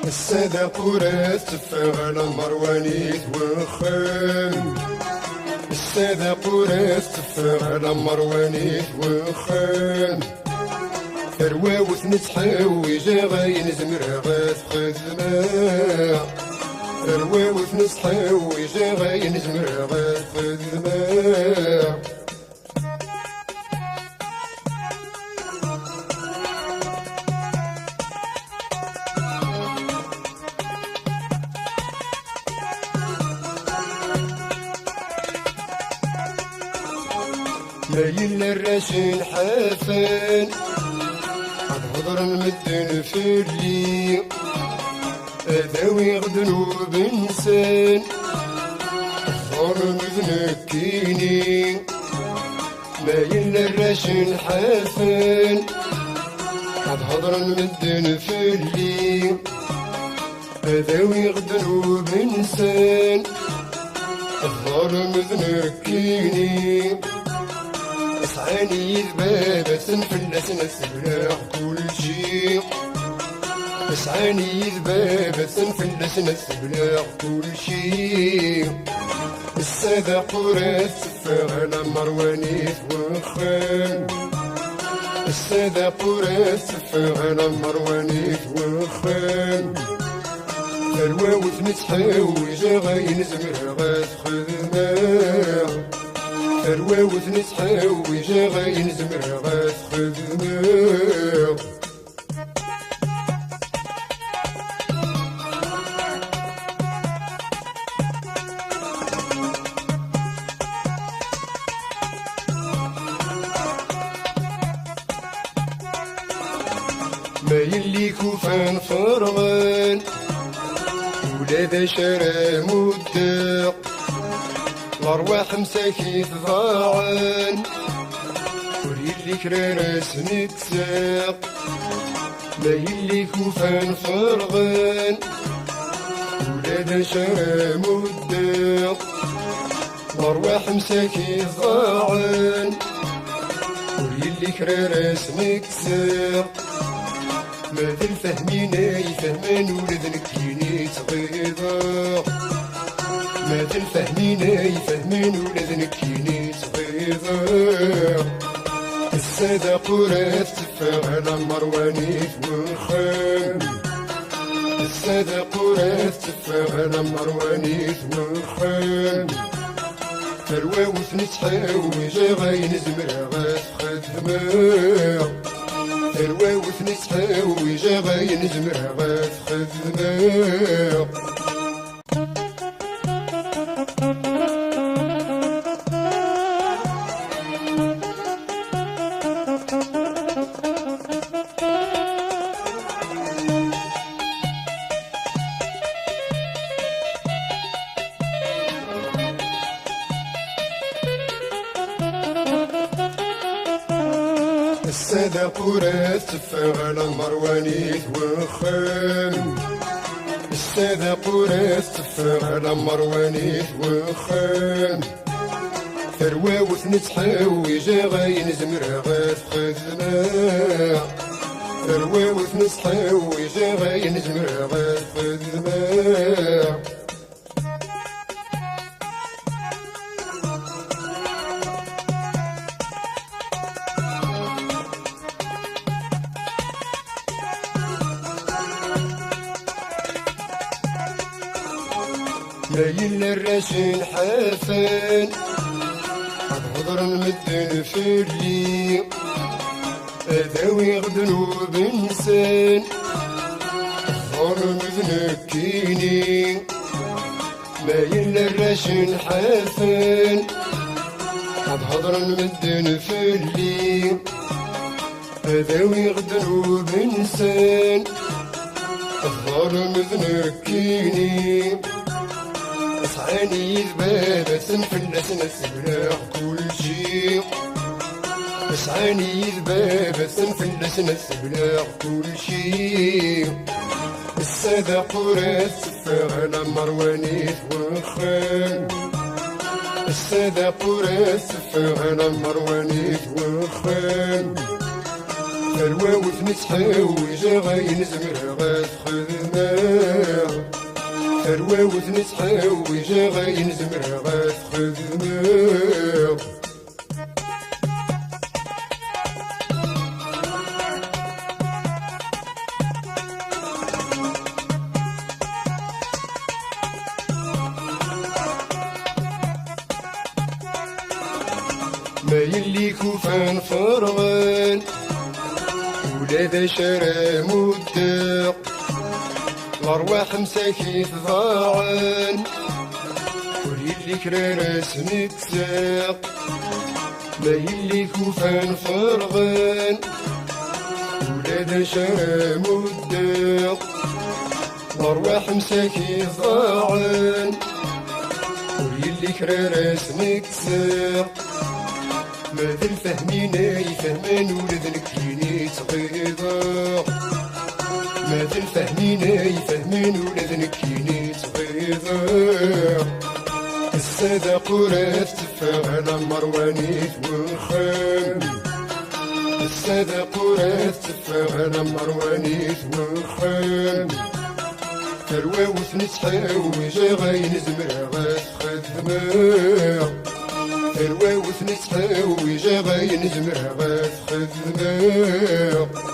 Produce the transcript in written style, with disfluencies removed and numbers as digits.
السادة قرى تفاغ على مروانيت وخام. السادة قرى تفاغ على مروانيت وخام. ثروة نتحويجا غاين زمرها غاث خدمة. ثروة نتحويجا غاين زمرها غاث خدمة. مايل الراشن حافان عالهضر المدن في الليل. أذاوي غدنوب إنسان الظلم ذنكيني. مايل الراشن حافان عالهضر المدن في الليل. أذاوي غدنوب إنسان الظلم ذنكيني. اسعاني ذبابة فلس نسبلاح كل شي. اسعاني ذبابة فلس نسبلاح كل شي. السادة قرى تفاغ على مروانيت وخام. السادة قرى تفاغ على مروانيت وخام. ثروة نتحويجا غاين زمرها غاث خدمة. ثروة نتحويجا غاين زمرها غاث خدمة. مايل لي كوفان فرغان ولاد شرا مداق. الأرواح مساكي ضاعان وليلي كراراس نتساق. مايل كوفان فرغان ولاد شرا مداق. الأرواح مساكي ضاعان وليلي كراراس نتساق. ما تلفهمينا يفهمان ولد نكيني تغيضا. ما تلفهمينا يفهمين ولد نكيني تغيضا. السادة قرى تفاغ على مروانيت وخام. السادة قرى تفاغ على مروانيت وخام. ثروة نتحويجا غاين زمرها غاث خدمة. ثروة نتحويجا غاين زمرها غاث خدمة. السادة قرى تفاغ على مروانيت وخام. السادة قرى تفاغ على مروانيت وخام. ثروة نتحويجا غاين زمرها غاث خدمة. ثروة نتحويجا غاين زمرها غاث خدمة. مايل الراشن حافان عالهضر المدن في الليل. أذاوي غدنوب إنسان الظلم ذنكيني. مايل الراشن حافان عالهضر المدن في الليل. أذاوي غدنوب إنسان الظلم ذنكيني. اسعاني ذبابة سنفلس نسبلاغ كل شي اسعاني ذبابة سنفلس نسبلاغ كل شي السادة قرات سفاغ على مروانيت وخان السادة قرات سفاغ على مروانيت وخان الواوث نتحاوج غاين زمر غاث خدماغ الواوث نتحاوج غاين زمر غاث خدماغ ما يلي كوفان فرغان ولا ذا شرا مداق الارواح مساكين ضاعان واللي كراراس نتساق ما يلي كوفان فرغان ولا ذا شرا مداق الارواح مساكين ضاعان واللي كراراس نتساق ماذا الفهمين يفهمان ولد نكيني تغيضا ماذا الفهمين يفهمان ولد نكيني تغيضا السادة قرات تفاغ على مروانيت وخان السادة قرات تفاغ على مروانيت وخان الواوث نتحاوج غاين زمر غاث خدماغ الواوث نتحاوج غاين زمر غاث خدماغ